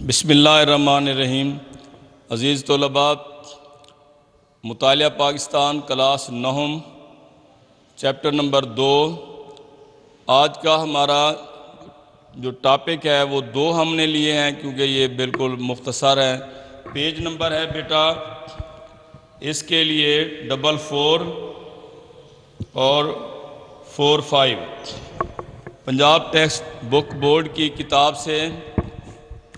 بسم اللہ الرحمن الرحیم۔ عزیز طلباء، مطالعہ پاکستان کلاس نہم چیپٹر نمبر 2، آج کا ہمارا جو ٹاپک ہے وہ 2 ہم نے لیے ہیں کیونکہ یہ بالکل مختصر ہے۔ پیج نمبر ہے بیٹا اس کے لیے 44 اور 45، پنجاب ٹیکسٹ بک بورڈ کی کتاب سے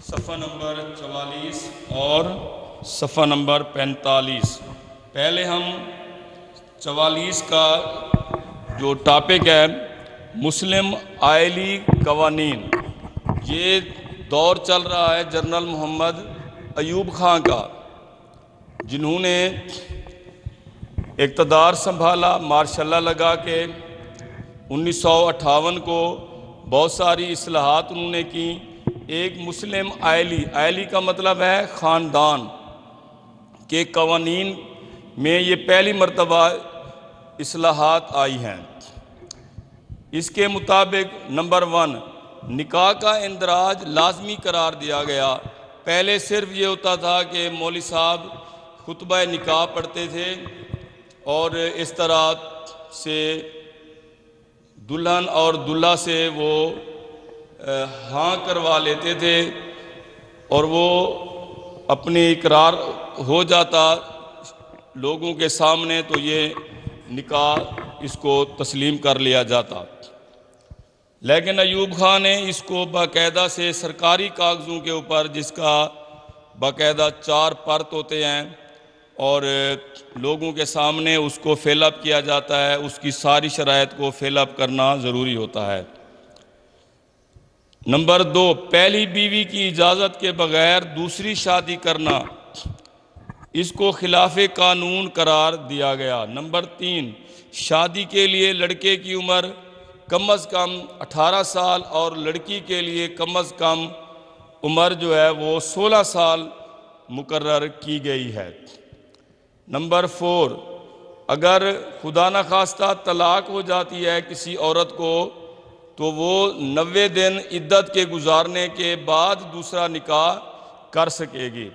صفحہ نمبر 44 اور صفحہ نمبر 45۔ پہلے ہم 44 کا جو ٹاپک ہے مسلم آئلی قوانین، یہ دور چل رہا ہے جنرل محمد ایوب خان کا، جنہوں نے اقتدار سنبھالا ماشاء اللہ لگا کے 1958 کو بہت ساری اصلاحات انہوں نے کی۔ ایک مسلم آئلی کا مطلب ہے خاندان کے قوانین میں یہ پہلی مرتبہ اصلاحات آئی ہیں۔ اس کے مطابق نمبر 1، نکاح کا اندراج لازمی قرار دیا گیا۔ پہلے صرف یہ ہوتا تھا کہ مولوی صاحب خطبہ نکاح پڑھتے تھے اور اس طرح سے دلہن اور دلہا سے وہ ہاں کروا لیتے تھے اور وہ اپنی اقرار ہو جاتا لوگوں کے سامنے تو یہ نکاح اس کو تسلیم کر لیا جاتا۔ لیکن ایوب خان نے اس کو باقاعدہ سے سرکاری کاغذوں کے اوپر، جس کا باقاعدہ 4 پرت ہوتے ہیں اور لوگوں کے سامنے اس کو فل اپ کیا جاتا ہے، اس کی ساری شرائط کو فل اپ کرنا ضروری ہوتا ہے۔ نمبر 2، پہلی بیوی کی اجازت کے بغیر دوسری شادی کرنا، اس کو خلاف قانون قرار دیا گیا۔ نمبر 3، شادی کے لیے لڑکے کی عمر کم از کم 18 سال اور لڑکی کے لیے کم از کم عمر جو ہے وہ 16 سال مقرر کی گئی ہے۔ نمبر 4، اگر خدا نخواستہ طلاق ہو جاتی ہے کسی عورت کو تو وہ 90 دن عدت کے گزارنے کے بعد دوسرا نکاح کر سکے گی۔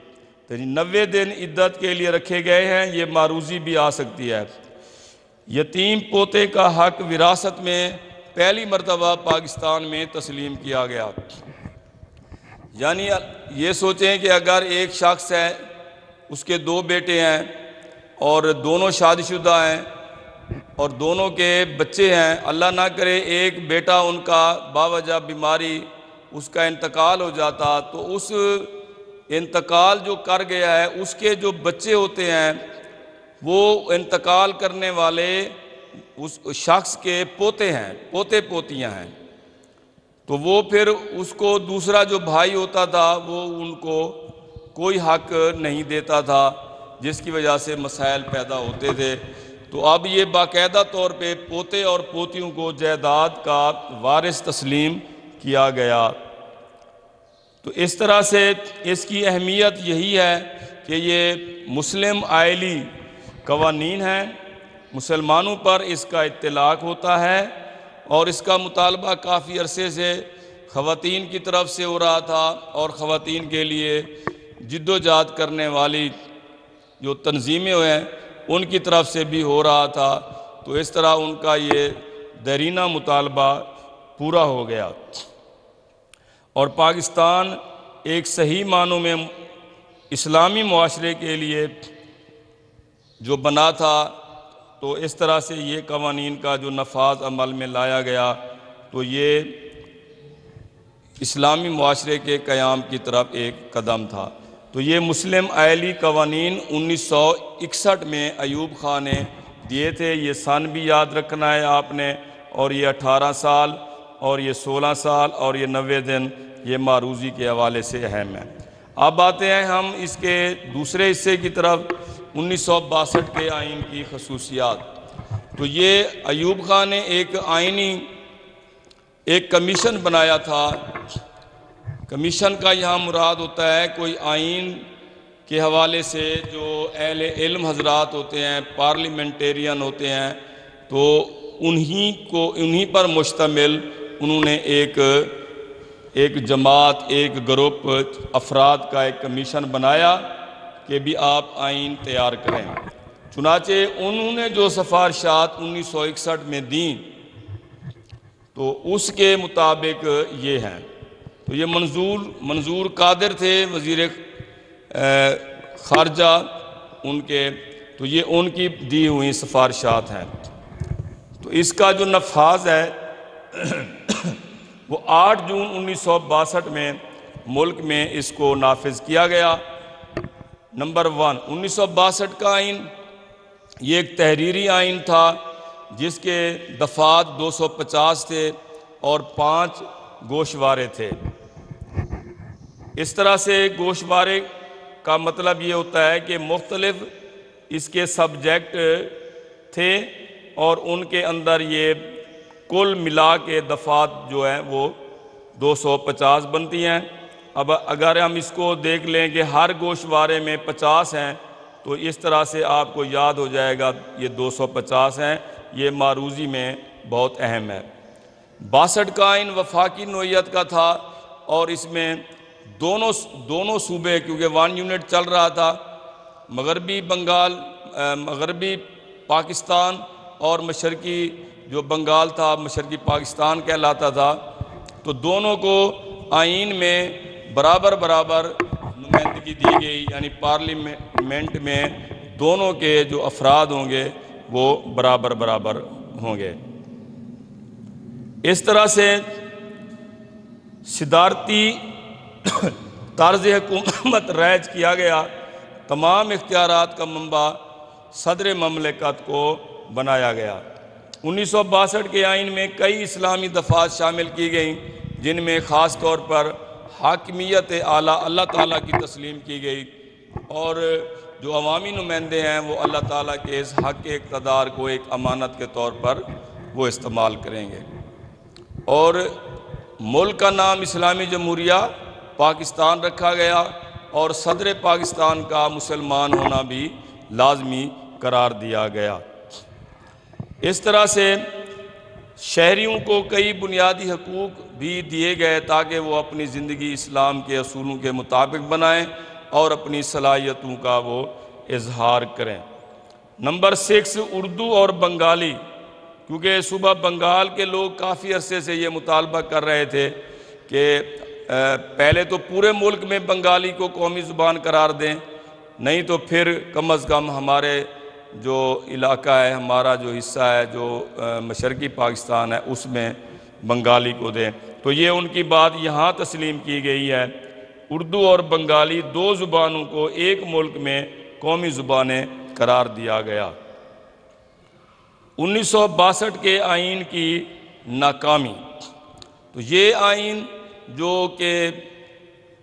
تو 90 دن عدت کے لیے رکھے گئے ہیں، یہ معروضی بھی آ سکتی ہے۔ یتیم پوتے کا حق وراثت میں پہلی مرتبہ پاکستان میں تسلیم کیا گیا۔ یعنی یہ سوچیں کہ اگر ایک شخص ہے، اس کے 2 بیٹے ہیں اور دونوں شادی شدہ ہیں اور دونوں کے بچے ہیں، اللہ نہ کرے ایک بیٹا ان کا باوجہ بیماری اس کا انتقال ہو جاتا، تو اس انتقال جو کر گیا ہے اس کے جو بچے ہوتے ہیں وہ انتقال کرنے والے اس شخص کے پوتے ہیں، پوتے پوتیاں ہیں، تو وہ پھر اس کو دوسرا جو بھائی ہوتا تھا وہ ان کو کوئی حق نہیں دیتا تھا، جس کی وجہ سے مسائل پیدا ہوتے تھے۔ تو اب یہ باقاعدہ طور پہ پوتے اور پوتیوں کو جائیداد کا وارث تسلیم کیا گیا۔ تو اس طرح سے اس کی اہمیت یہی ہے کہ یہ مسلم آئلی قوانین ہیں، مسلمانوں پر اس کا اطلاق ہوتا ہے اور اس کا مطالبہ کافی عرصے سے خواتین کی طرف سے ہو رہا تھا اور خواتین کے لیے جد و جہد کرنے والی جو تنظیمیں ہیں ان کی طرف سے بھی ہو رہا تھا۔ تو اس طرح ان کا یہ دیرینہ مطالبہ پورا ہو گیا اور پاکستان ایک صحیح معنوں میں اسلامی معاشرے کے لیے جو بنا تھا، تو اس طرح سے یہ قوانین کا جو نفاذ عمل میں لایا گیا تو یہ اسلامی معاشرے کے قیام کی طرف ایک قدم تھا۔ تو یہ مسلم آئلی قوانین 1961 میں ایوب خان نے دیے تھے، یہ سن بھی یاد رکھنا ہے آپ نے، اور یہ 18 سال اور یہ 16 سال اور یہ 90 دن یہ معروضی کے حوالے سے اہم ہے۔ اب آتے ہیں ہم اس کے دوسرے حصے کی طرف، 1962 کے آئین کی خصوصیات۔ تو یہ ایوب خان نے ایک کمیشن بنایا تھا۔ کمیشن کا یہاں مراد ہوتا ہے کوئی آئین کے حوالے سے جو اہل علم حضرات ہوتے ہیں، پارلیمنٹیرین ہوتے ہیں، تو انہی پر مشتمل انہوں نے ایک ایک جماعت، ایک گروپ افراد کا ایک کمیشن بنایا کہ بھی آپ آئین تیار کریں۔ چنانچہ انہوں نے جو سفارشات 1961 میں دیں تو اس کے مطابق یہ ہیں۔ تو یہ منظور قادر تھے وزیر خارجہ ان کے، تو یہ ان کی دی ہوئی سفارشات ہیں۔ تو اس کا جو نفاذ ہے وہ 8 جون 1962 میں ملک میں اس کو نافذ کیا گیا۔ نمبر 1، 1962 کا آئین یہ ایک تحریری آئین تھا جس کے دفعات 250 تھے اور 5 گوشوارے تھے۔ اس طرح سے گوشوارے کا مطلب یہ ہوتا ہے کہ مختلف اس کے سبجیکٹ تھے اور ان کے اندر یہ کل ملا کے دفعات جو ہیں وہ 250 بنتی ہیں۔ اب اگر ہم اس کو دیکھ لیں کہ ہر گوشوارے میں 50 ہیں تو اس طرح سے آپ کو یاد ہو جائے گا یہ 250 ہیں۔ یہ معروضی میں بہت اہم ہے۔ 62 کا آئین وفاقی نوعیت کا تھا اور اس میں دونوں صوبے، کیونکہ 1 یونٹ چل رہا تھا، مغربی پاکستان اور مشرقی جو بنگال تھا مشرقی پاکستان کہلاتا تھا، تو دونوں کو آئین میں برابر نمائندگی دی گئی، یعنی پارلیمنٹ میں دونوں کے جو افراد ہوں گے وہ برابر ہوں گے۔ اس طرح سے صدارتی طرز حکومت رائج کیا گیا۔ تمام اختیارات کا منبع صدر مملکت کو بنایا گیا۔ 1962 کے آئین میں کئی اسلامی دفعات شامل کی گئیں جن میں خاص طور پر حاکمیت اعلیٰ اللہ تعالیٰ کی تسلیم کی گئی، اور جو عوامی نمائندے ہیں وہ اللہ تعالیٰ کے اس حق کے اقتدار کو ایک امانت کے طور پر وہ استعمال کریں گے۔ اور ملک کا نام اسلامی جمہوریہ پاکستان رکھا گیا اور صدر پاکستان کا مسلمان ہونا بھی لازمی قرار دیا گیا۔ اس طرح سے شہریوں کو کئی بنیادی حقوق بھی دیے گئے تاکہ وہ اپنی زندگی اسلام کے اصولوں کے مطابق بنائیں اور اپنی صلاحیتوں کا وہ اظہار کریں۔ نمبر 6، اردو اور بنگالی، کیونکہ صوبہ بنگال کے لوگ کافی عرصے سے یہ مطالبہ کر رہے تھے کہ پہلے تو پورے ملک میں بنگالی کو قومی زبان قرار دیں، نہیں تو پھر کم از کم ہمارے جو علاقہ ہے، ہمارا جو حصہ ہے جو مشرقی پاکستان ہے اس میں بنگالی کو دیں۔ تو یہ ان کی بات یہاں تسلیم کی گئی ہے۔ اردو اور بنگالی 2 زبانوں کو ایک ملک میں قومی زبانیں قرار دیا گیا۔ 1962 کے آئین کی ناکامی، تو یہ آئین جو کہ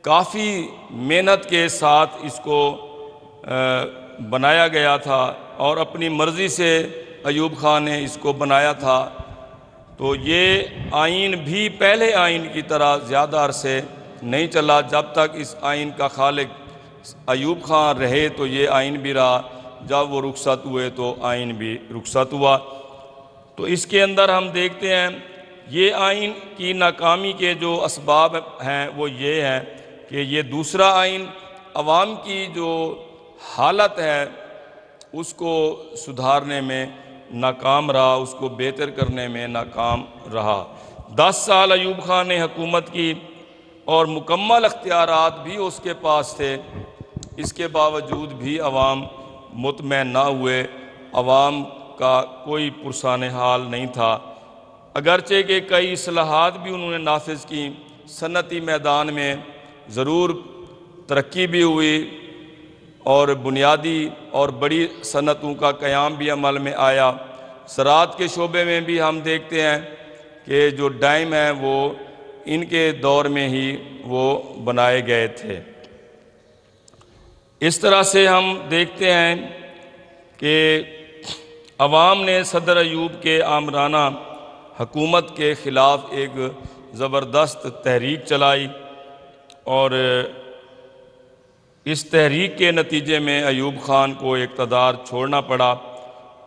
کافی محنت کے ساتھ اس کو بنایا گیا تھا اور اپنی مرضی سے ایوب خان نے اس کو بنایا تھا، تو یہ آئین بھی پہلے آئین کی طرح زیادہ عرصے نہیں چلا۔ جب تک اس آئین کا خالق ایوب خان رہے تو یہ آئین بھی رہا، جب وہ رخصت ہوئے تو آئین بھی رخصت ہوا۔ تو اس کے اندر ہم دیکھتے ہیں یہ آئین کی ناکامی کے جو اسباب ہیں وہ یہ ہیں کہ یہ دوسرا آئین عوام کی جو حالت ہے اس کو سدھارنے میں ناکام رہا، اس کو بہتر کرنے میں ناکام رہا۔ 10 سال ایوب خان نے حکومت کی اور مکمل اختیارات بھی اس کے پاس تھے، اس کے باوجود بھی عوام مطمئن نہ ہوئے، عوام کا کوئی پرسان حال نہیں تھا۔ اگرچہ کہ کئی اصلاحات بھی انہوں نے نافذ کی، صنعتی میدان میں ضرور ترقی بھی ہوئی اور بنیادی اور بڑی صنعتوں کا قیام بھی عمل میں آیا۔ زراعت کے شعبے میں بھی ہم دیکھتے ہیں کہ جو ڈیم ہیں وہ ان کے دور میں ہی وہ بنائے گئے تھے۔ اس طرح سے ہم دیکھتے ہیں کہ عوام نے صدر ایوب کے آمرانہ حکومت کے خلاف ایک زبردست تحریک چلائی اور اس تحریک کے نتیجے میں ایوب خان کو اقتدار چھوڑنا پڑا۔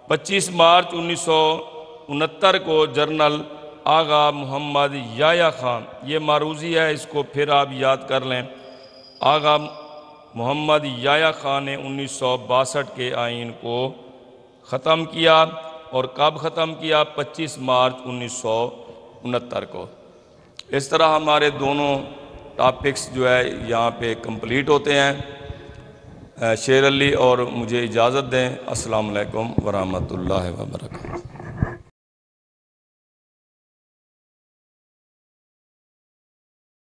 25 مارچ 1969 کو جنرل آغا محمد یحییٰ خان، یہ معروضی ہے، اس کو پھر آپ یاد کر لیں۔ آغا محمد یحییٰ خان نے 1962 کے آئین کو ختم کیا، اور کب ختم کیا؟ 25 مارچ 1969 کو۔ اس طرح ہمارے دونوں ٹاپکس جو ہے یہاں پہ کمپلیٹ ہوتے ہیں۔ شیر علی اور مجھے اجازت دیں۔ السلام علیکم ورحمۃ اللہ وبرکاتہ۔